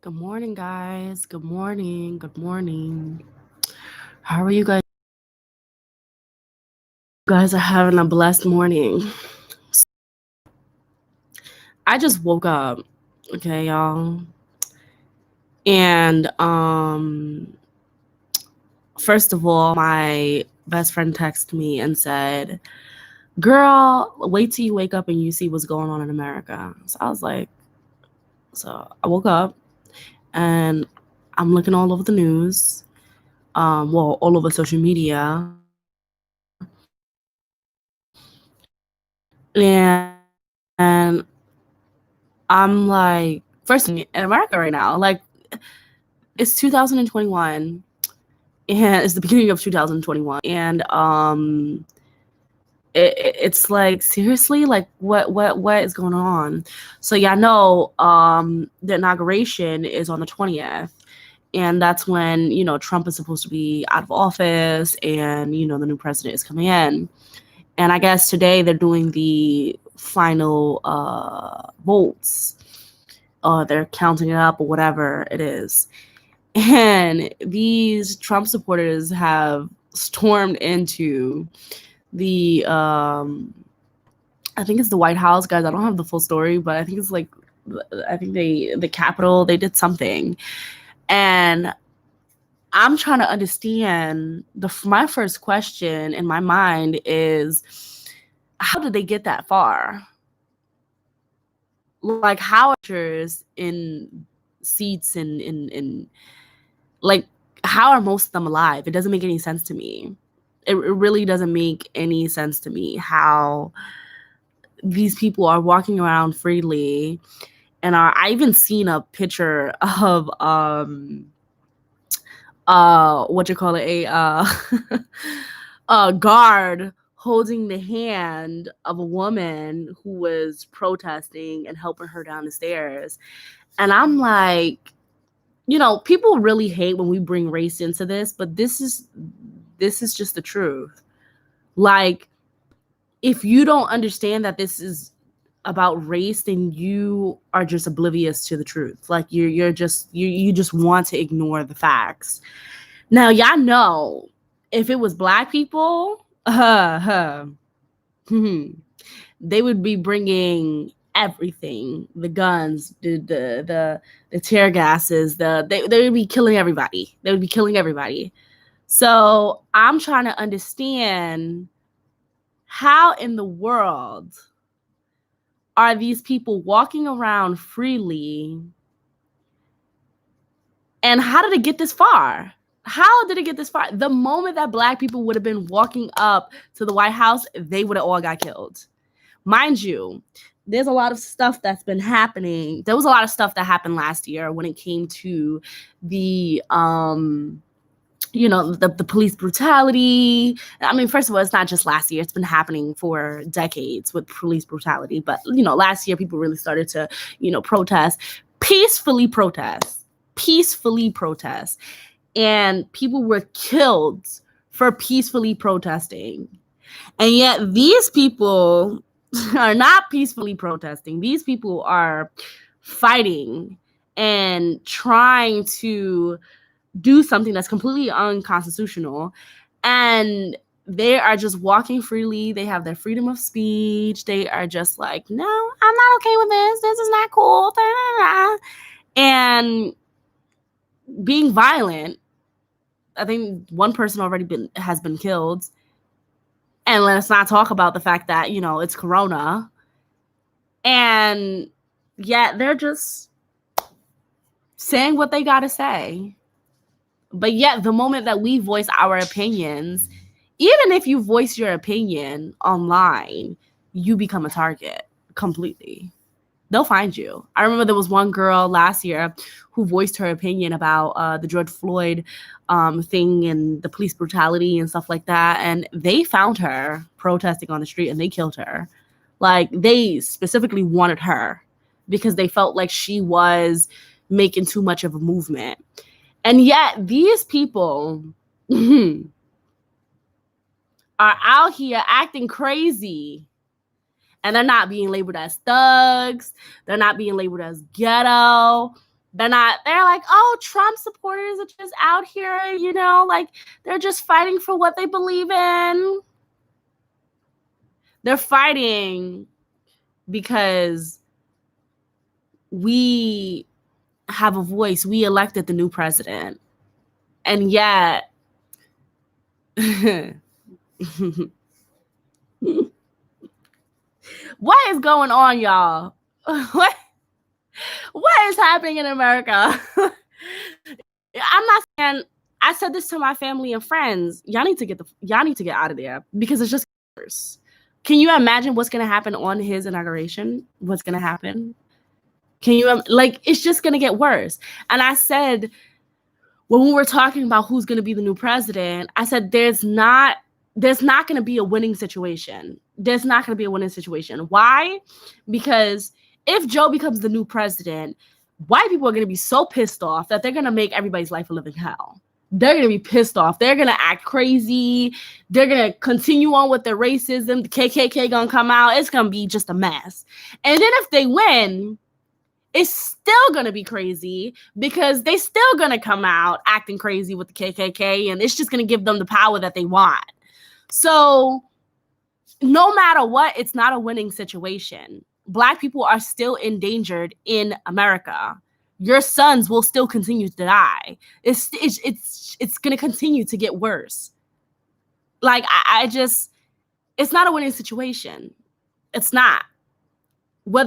Good morning, guys. Good morning. Good morning. How are you guys? You guys are having a blessed morning. I just woke up, okay, y'all. And first of all, my best friend texted me and said, "Girl, wait till you wake up and you see what's going on in America." So I was like, so I woke up and I'm looking all over the news, all over social media, and I'm like, first thing in America right now, like it's 2021 and it's the beginning of 2021, and it's like seriously, like what is going on? So yeah, I know the inauguration is on the 20th, and that's when Trump is supposed to be out of office, and the new president is coming in. And I guess today they're doing the final votes. They're counting it up or whatever it is. And these Trump supporters have stormed into the I think it's the White House, guys. I don't have the full story, but I think it's like the Capitol, they did something. And I'm trying to understand, my first question in my mind is, how did they get that far? Like, how are in seats in like, how are most of them alive? It doesn't make any sense to me. It really doesn't make any sense to me how these people are walking around freely. And I even seen a picture of what you call it, a guard holding the hand of a woman who was protesting and helping her down the stairs. And I'm like, people really hate when we bring race into this, but this is just the truth. Like, if you don't understand that this is about race, then you are just oblivious to the truth. Like, you just want to ignore the facts. Now, y'all know, if it was black people, they would be bringing everything, the guns, the tear gases, they would be killing everybody. They would be killing everybody. So I'm trying to understand, how in the world are these people walking around freely, and how did it get this far? How did it get this far? The moment that black people would have been walking up to the White House, they would have all got killed. Mind you, there's a lot of stuff that's been happening. There was a lot of stuff that happened last year when it came to the the police brutality. I mean, first of all, it's not just last year. It's been happening for decades with police brutality. But, last year people really started to, peacefully protest. And people were killed for peacefully protesting. And yet these people are not peacefully protesting. These people are fighting and trying to do something that's completely unconstitutional. And they are just walking freely. They have their freedom of speech. They are just like, no, I'm not okay with this. This is not cool. And being violent. I think one person already has been killed. And let's not talk about the fact that, it's Corona. And yet they're just saying what they got to say. But yet the moment that we voice our opinions, even if you voice your opinion online, you become a target completely. They'll find you. I remember there was one girl last year who voiced her opinion about the George Floyd thing and the police brutality and stuff like that. And they found her protesting on the street and they killed her. Like, they specifically wanted her because they felt like she was making too much of a movement. And yet these people are out here acting crazy. And they're not being labeled as thugs. They're not being labeled as ghetto. They're like, oh, Trump supporters are just out here, like they're just fighting for what they believe in. They're fighting because we have a voice. We elected the new president. And yet, what is going on, y'all? What is happening in America? I'm not saying, I said this to my family and friends. Y'all need to get out of there because it's just worse. Can you imagine what's going to happen on his inauguration? What's going to happen? Can you, it's just going to get worse. And I said, when we were talking about who's going to be the new president, I said, there's not going to be a winning situation. There's not going to be a winning situation. Why? Because if Joe becomes the new president, white people are going to be so pissed off that they're going to make everybody's life a living hell. They're going to be pissed off. They're going to act crazy. They're going to continue on with their racism. The KKK going to come out. It's going to be just a mess. And then if they win, it's still going to be crazy because they still going to come out acting crazy with the KKK, and it's just going to give them the power that they want. So no matter what, it's not a winning situation. Black people are still endangered in America. Your sons will still continue to die. It's going to continue to get worse. Like, it's not a winning situation. It's not.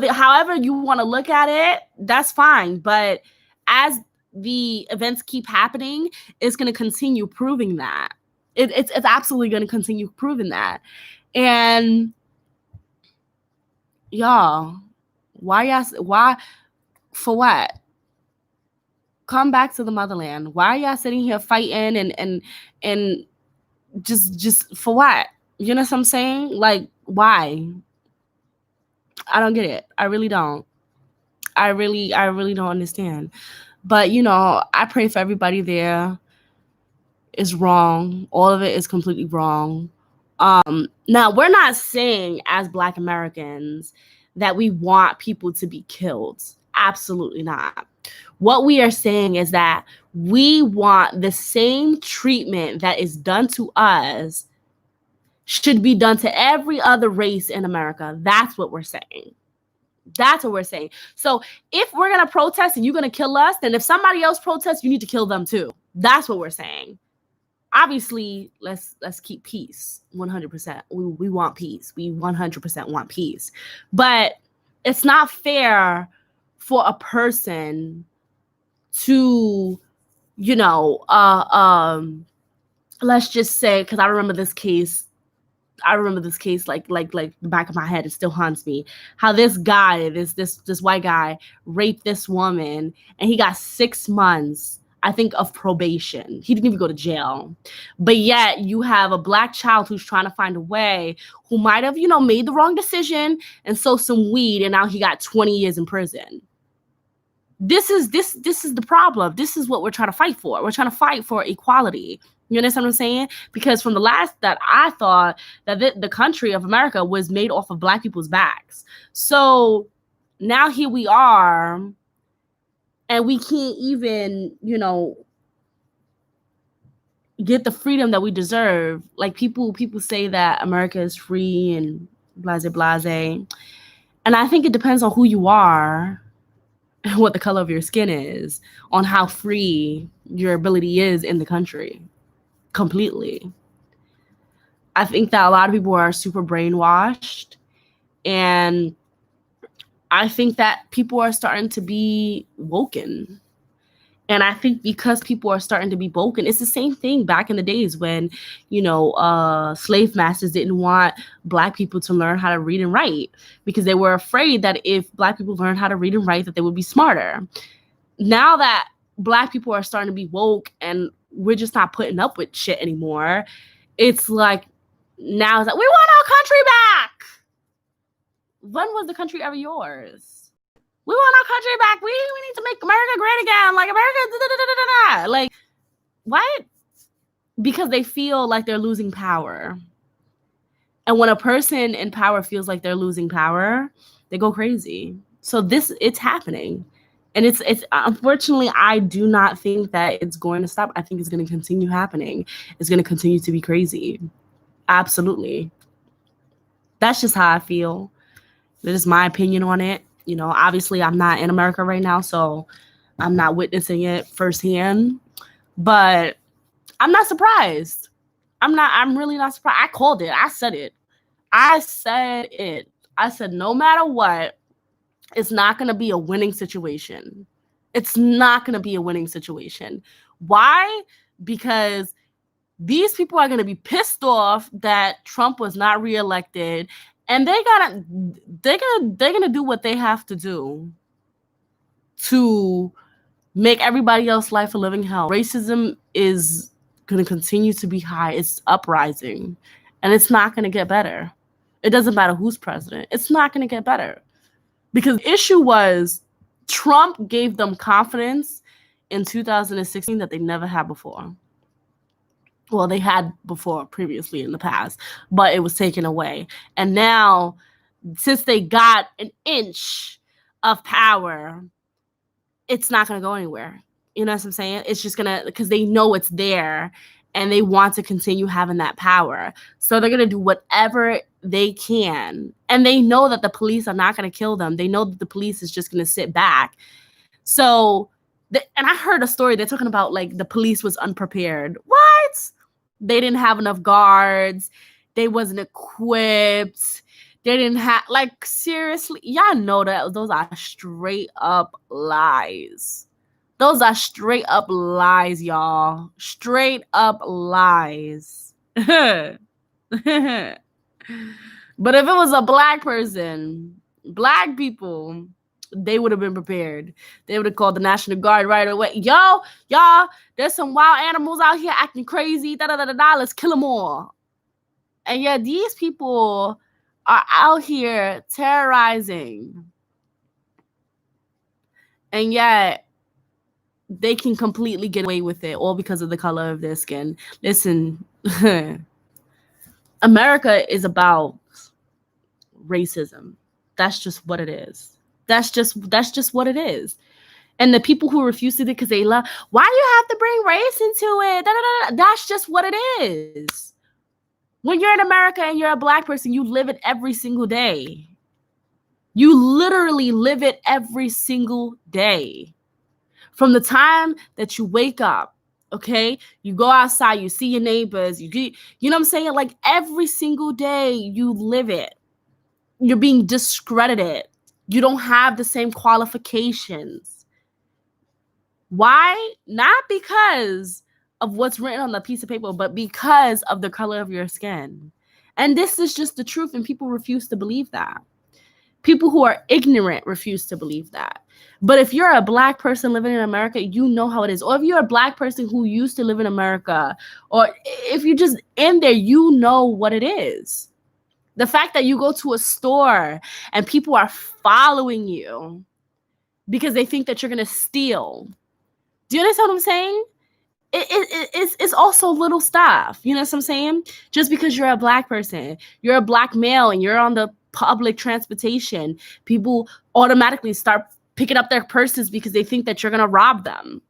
However you want to look at it, that's fine. But as the events keep happening, it's going to continue proving that. It's absolutely going to continue proving that. And y'all, why, for what? Come back to the motherland. Why are y'all sitting here fighting and just for what? You know what I'm saying? Like, why? I don't get it. I really don't. I really don't understand. But, I pray for everybody there. It's wrong. All of it is completely wrong. Now, we're not saying as Black Americans that we want people to be killed. Absolutely not. What we are saying is that we want the same treatment that is done to us should be done to every other race in America. That's what we're saying. That's what we're saying. So if we're going to protest and you're going to kill us, then if somebody else protests, you need to kill them too. That's what we're saying. Obviously, let's keep peace. 100%. We want peace. We 100% want peace. But it's not fair for a person to, let's just say, because I remember this case like the back of my head. It still haunts me. How this guy, this white guy, raped this woman, and he got 6 months, I think, of probation. He didn't even go to jail. But yet you have a Black child who's trying to find a way, who might have, made the wrong decision and sold some weed, and now he got 20 years in prison. This is the problem. This is what we're trying to fight for. We're trying to fight for equality. You understand what I'm saying? Because from the last that I thought that the country of America was made off of Black people's backs. So now here we are, and we can't even, get the freedom that we deserve. Like people say that America is free and blase blase. And I think it depends on who you are and what the color of your skin is on how free your ability is in the country. Completely. I think that a lot of people are super brainwashed, and I think that people are starting to be woken. And I think because people are starting to be woken, it's the same thing back in the days when, slave masters didn't want Black people to learn how to read and write because they were afraid that if Black people learned how to read and write, that they would be smarter. Now that Black people are starting to be woke and we're just not putting up with shit anymore, it's like, now it's like, we want our country back. When was the country ever yours? We want our country back. We need to make America great again. Like, America, da-da-da-da-da. Like, what? Because they feel like they're losing power. And when a person in power feels like they're losing power, they go crazy. So it's happening. And it's unfortunately, I do not think that it's going to stop. I think it's going to continue happening. It's going to continue to be crazy. Absolutely. That's just how I feel. That is my opinion on it. You know, obviously I'm not in America right now, so I'm not witnessing it firsthand, but I'm not surprised. I'm really not surprised. I called it. I said it. I said, no matter what, it's not going to be a winning situation. It's not going to be a winning situation. Why? Because these people are going to be pissed off that Trump was not reelected, and they're gonna do what they have to do to make everybody else's life a living hell. Racism is going to continue to be high. It's uprising, and it's not going to get better. It doesn't matter who's president. It's not going to get better, because the issue was Trump gave them confidence in 2016 that they never had before. Well, they had before previously in the past, but it was taken away. And now, since they got an inch of power, it's not going to go anywhere. You know what I'm saying? It's just going to, because they know it's there and they want to continue having that power. So they're going to do whatever they can. And they know that the police are not going to kill them. They know that the police is just going to sit back. So, and I heard a story, they're talking about like the police was unprepared. What? They didn't have enough guards. They wasn't equipped. They didn't have, like, seriously, y'all know that those are straight up lies. Those are straight up lies, y'all. Straight up lies. But if it was a black person, black people, they would have been prepared. They would have called the National Guard right away. Y'all, there's some wild animals out here acting crazy. Let's kill them all. And yet these people are out here terrorizing. And yet they can completely get away with it, all because of the color of their skin. Listen, America is about racism. That's just what it is. That's just what it is. And the people who refuse to do it because they love, why do you have to bring race into it? That's just what it is. When you're in America and you're a black person, you live it every single day. You literally live it every single day. From the time that you wake up, okay, you go outside, you see your neighbors, you know what I'm saying? Like every single day you live it. You're being discredited. You don't have the same qualifications. Why? Not because of what's written on the piece of paper, but because of the color of your skin. And this is just the truth, and people refuse to believe that. People who are ignorant refuse to believe that. But if you're a black person living in America, you know how it is. Or if you're a black person who used to live in America, or if you're just in there, you know what it is. The fact that you go to a store and people are following you because they think that you're going to steal. Do you understand what I'm saying? It's also little stuff. You know what I'm saying? Just because you're a black person, you're a black male, and you're on the public transportation, people automatically start picking up their purses because they think that you're going to rob them.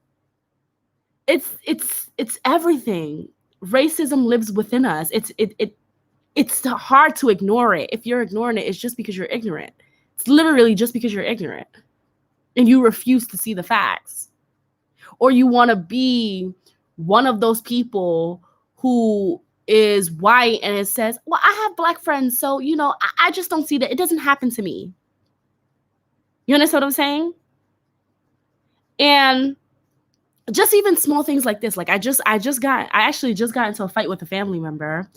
It's everything. Racism lives within us. It's hard to ignore it. If you're ignoring it, it's just because you're ignorant. It's literally just because you're ignorant and you refuse to see the facts. Or you want to be one of those people who is white and it says, well, I have black friends, so, you know, I just don't see that. It doesn't happen to me. You understand what I'm saying? And just even small things like this. Like I actually just got into a fight with a family member.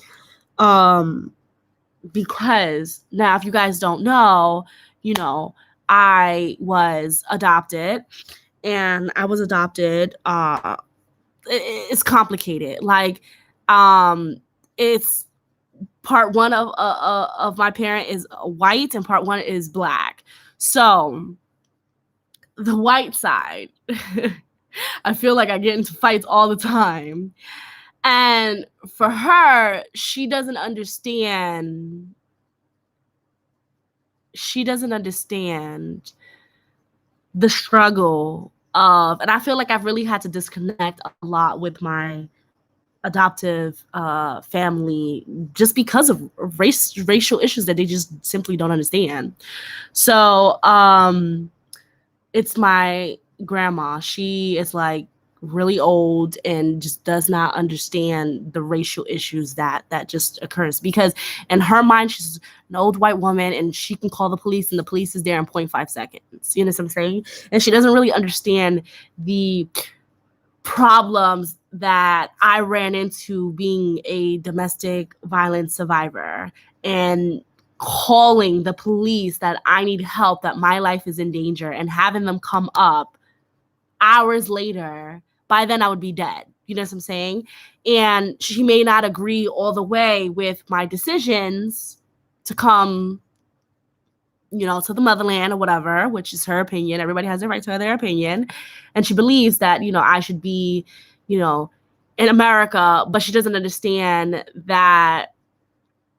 Because now, if you guys don't know, you know, I was adopted, and I was adopted. It's complicated. Like, it's part one of my parent is white and part one is black. So the white side, I feel like I get into fights all the time. And for her, she doesn't understand the struggle of, and I feel like I've really had to disconnect a lot with my adoptive family just because of racial issues that they just simply don't understand. So it's my grandma. She is like really old and just does not understand the racial issues that just occurs, because in her mind she's an old white woman and she can call the police and the police is there in 0.5 seconds. You know what I'm saying? And she doesn't really understand the problems that I ran into being a domestic violence survivor and calling the police that I need help, that my life is in danger, and having them come up hours later. By then I would be dead. You know what I'm saying? And she may not agree all the way with my decisions to come, you know, to the motherland or whatever, which is her opinion. Everybody has the right to their opinion. And she believes that, you know, I should be, you know, in America, but she doesn't understand that,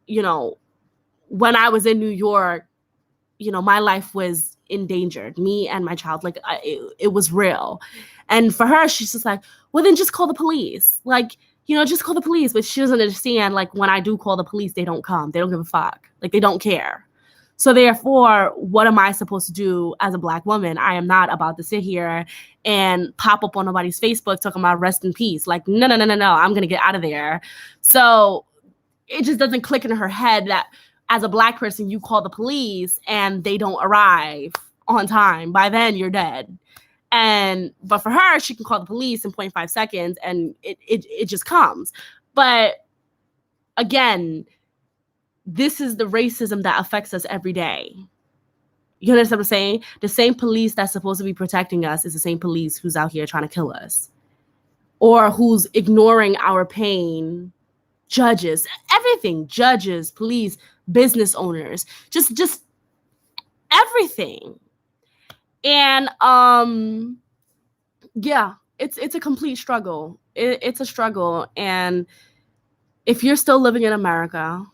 you know, when I was in New York, you know, my life was endangered, me and my child. Like, it was real. And for her, she's just like, well, then just call the police. Like, you know, just call the police. But she doesn't understand, like, when I do call the police, they don't come. They don't give a fuck. Like, they don't care. So therefore, what am I supposed to do as a Black woman? I am not about to sit here and pop up on nobody's Facebook talking about rest in peace. Like, no. I'm going to get out of there. So it just doesn't click in her head that as a Black person, you call the police and they don't arrive on time. By then, you're dead. But for her, she can call the police in 0.5 seconds and it just comes. But again, this is the racism that affects us every day. You understand what I'm saying? The same police that's supposed to be protecting us is the same police who's out here trying to kill us, or who's ignoring our pain. Judges, everything, judges, police, business owners, just everything. And yeah, it's a complete struggle. It's a struggle. And if you're still living in America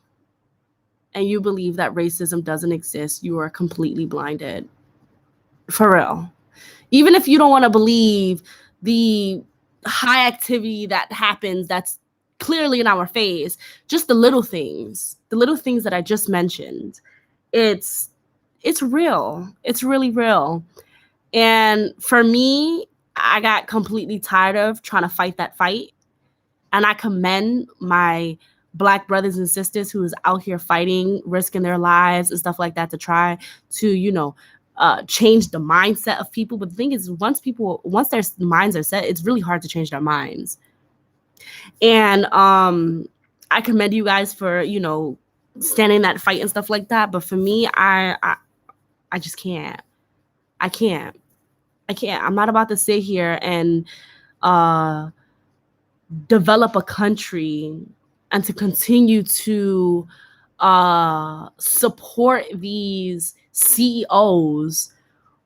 and you believe that racism doesn't exist, you are completely blinded. For real. Even if you don't want to believe the high activity that happens that's clearly in our face, just the little things that I just mentioned, it's real. It's really real. And for me, I got completely tired of trying to fight that fight. And I commend my Black brothers and sisters who is out here fighting, risking their lives and stuff like that to try to, you know, change the mindset of people. But the thing is, once their minds are set, it's really hard to change their minds. And I commend you guys for, you know, standing that fight and stuff like that. But for me, I just can't. I can't. I'm not about to sit here and develop a country and to continue to support these CEOs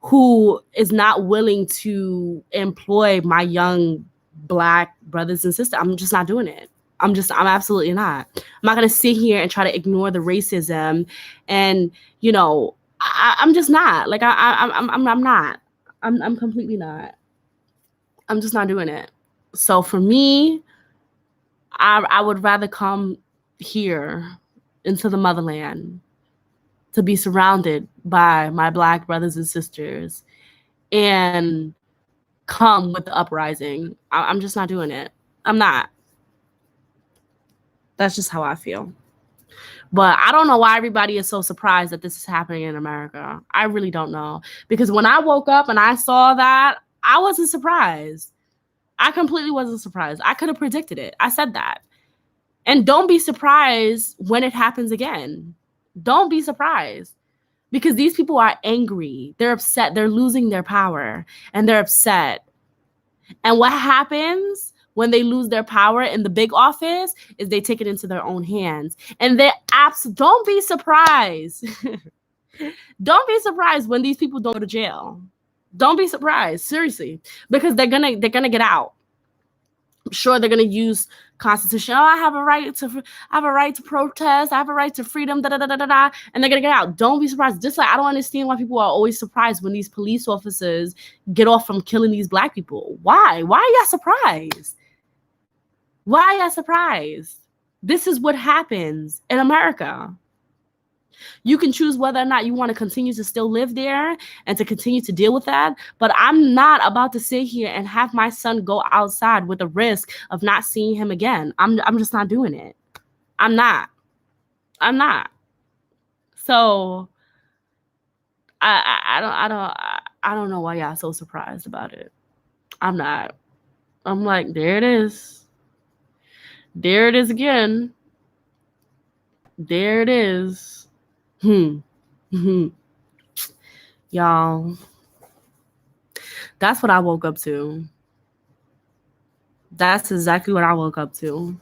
who is not willing to employ my young Black brothers and sisters. I'm just not doing it. I'm absolutely not. I'm not going to sit here and try to ignore the racism. And, you know, I'm just not. Like, I'm not. I'm completely not. I'm just not doing it. So for me, I would rather come here into the motherland to be surrounded by my Black brothers and sisters and come with the uprising. I'm just not doing it. I'm not. That's just how I feel. But I don't know why everybody is so surprised that this is happening in America. I really don't know. Because when I woke up and I saw that, I wasn't surprised. I completely wasn't surprised. I could have predicted it. I said that. And don't be surprised when it happens again. Don't be surprised. Because these people are angry. They're upset. They're losing their power. And they're upset. And what happens when they lose their power in the big office is they take it into their own hands. And don't be surprised. Don't be surprised when these people don't go to jail. Don't be surprised, seriously, because they're gonna get out. I'm sure they're gonna use Constitution. Oh, I have a right to protest. I have a right to freedom. Da da da da da. And they're gonna get out. Don't be surprised. Just like I don't understand why people are always surprised when these police officers get off from killing these Black people. Why? Why are y'all surprised? Why are y'all surprised? This is what happens in America. You can choose whether or not you want to continue to still live there and to continue to deal with that. But I'm not about to sit here and have my son go outside with the risk of not seeing him again. I'm just not doing it. I'm not. So I don't know why y'all so surprised about it. I'm not. I'm like, there it is. There it is again. There it is. Y'all, that's what I woke up to. That's exactly what I woke up to.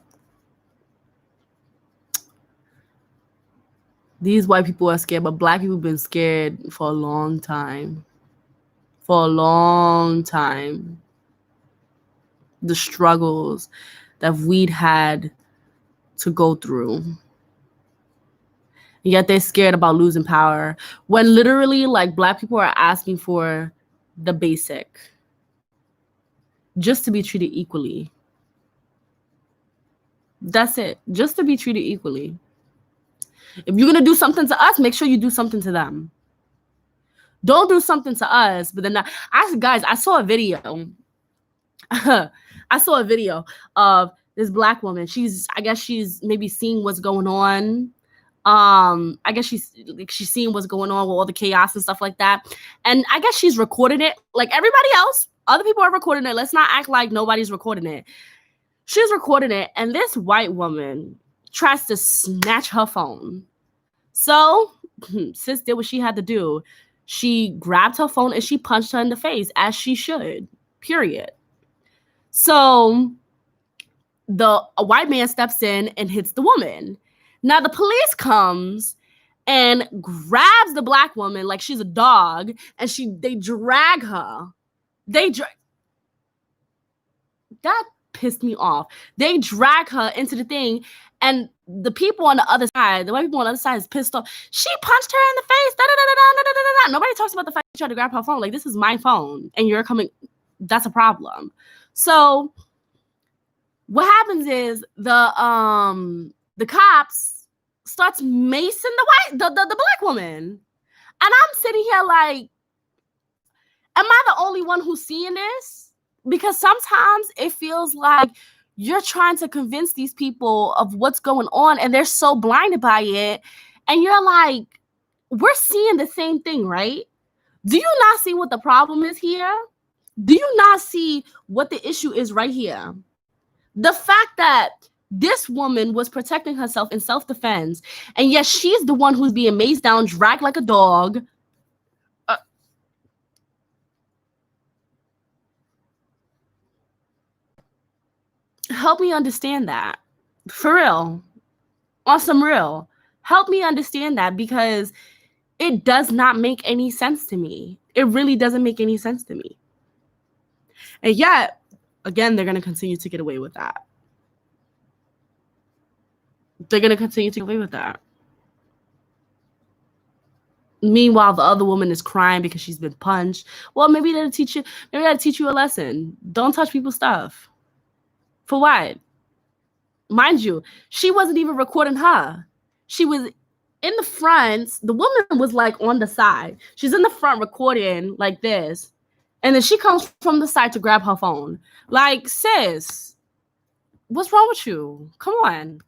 These white people are scared, but Black people have been scared for a long time. For a long time. The struggles that we'd had to go through. Yet they're scared about losing power when literally like Black people are asking for the basic, just to be treated equally. That's it. Just to be treated equally. If you're going to do something to us, make sure you do something to them. Don't do something to us, but then I saw a video. I saw a video of this Black woman. I guess she's maybe seeing what's going on. I guess she's seeing what's going on with all the chaos and stuff like that. And I guess she's recording it like everybody else. Other people are recording it. Let's not act like nobody's recording it. She's recording it, and this white woman tries to snatch her phone. So sis did what she had to do. She grabbed her phone and she punched her in the face, as she should, period. So a white man steps in and hits the woman. Now the police comes and grabs the Black woman like she's a dog, and they drag her. That pissed me off. They drag her into the thing, and the people on the other side, the white people on the other side is pissed off. She punched her in the face. Da, da, da, da, da, da, da. Nobody talks about the fact she tried to grab her phone. Like, this is my phone, and you're coming. That's a problem. So what happens is the cops starts macing the Black woman. And I'm sitting here like, am I the only one who's seeing this? Because sometimes it feels like you're trying to convince these people of what's going on, and they're so blinded by it. And you're like, we're seeing the same thing, right? Do you not see what the problem is here? Do you not see what the issue is right here? The fact that this woman was protecting herself in self-defense, and yet she's the one who's being maced down, dragged like a dog. Help me understand that. For real. On some real. Help me understand that, because it does not make any sense to me. It really doesn't make any sense to me. And yet, again, they're going to continue to get away with that. They're going to continue to get away with that. Meanwhile, the other woman is crying because she's been punched. Well, maybe that'll teach you a lesson. Don't touch people's stuff. For what? Mind you, she wasn't even recording her. She was in the front. The woman was like on the side. She's in the front recording like this. And then she comes from the side to grab her phone. Like, sis, what's wrong with you? Come on.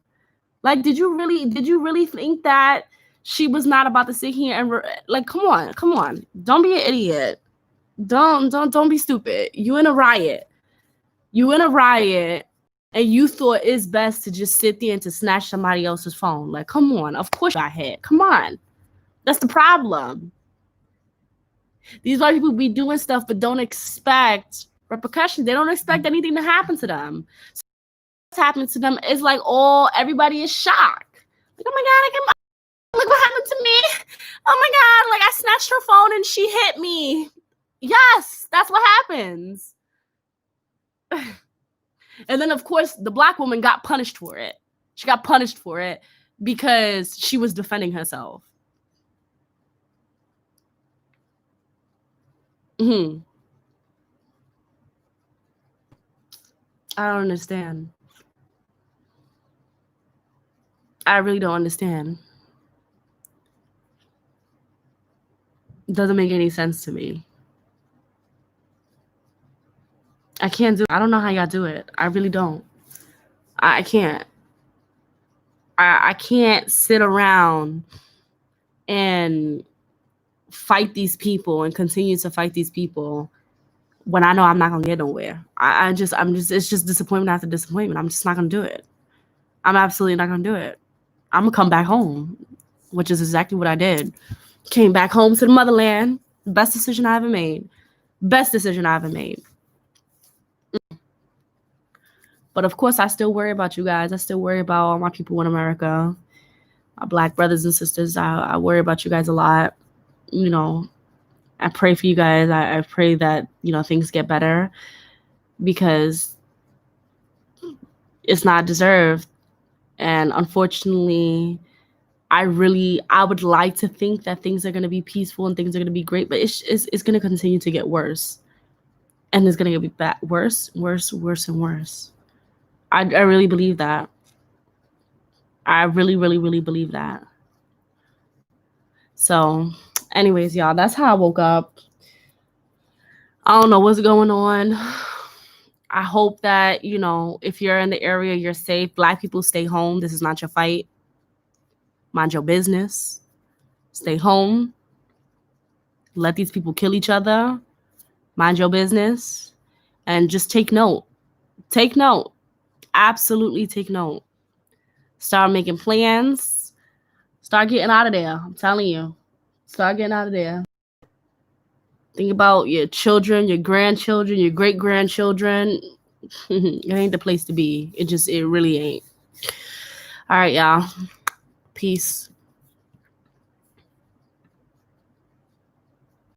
Like, did you really think that she was not about to sit here and like, come on. Don't be an idiot. Don't be stupid. You in a riot. And you thought it's best to just sit there and to snatch somebody else's phone. Like, come on. Of course I had. Come on. That's the problem. These white people be doing stuff but don't expect repercussions. They don't expect anything to happen to them. So what's happening to them is like, everybody is shocked. Like, oh my God, look what happened to me. Oh my God, like I snatched her phone and she hit me. Yes, that's what happens. And then, of course, the black woman got punished for it. She got punished for it because she was defending herself. I don't understand. I really don't understand. It doesn't make any sense to me. I can't do it. I don't know how y'all do it. I really don't. I can't. I can't sit around and fight these people and continue to fight these people when I know I'm not gonna get nowhere. I'm just it's just disappointment after disappointment. I'm just not gonna do it. I'm absolutely not gonna do it. I'm gonna come back home, which is exactly what I did. Came back home to the motherland. Best decision I ever made. Best decision I ever made. But of course, I still worry about you guys. I still worry about all my people in America, my black brothers and sisters. I worry about you guys a lot. You know, I pray for you guys. I pray that, you know, things get better, because it's not deserved. And unfortunately, I would like to think that things are going to be peaceful and things are going to be great, but it's going to continue to get worse. And it's going to get worse, and worse. I really believe that. I really, really, really believe that. So, anyways, y'all, that's how I woke up. I don't know what's going on. I hope that, you know, if you're in the area, you're safe. Black people, stay home. This is not your fight. Mind your business. Stay home. Let these people kill each other. Mind your business. And just take note. Take note. Absolutely take note. Start making plans. Start getting out of there. I'm telling you. Start getting out of there. Think about your children, your grandchildren, your great-grandchildren. It ain't the place to be. It really ain't. All right, y'all. Peace.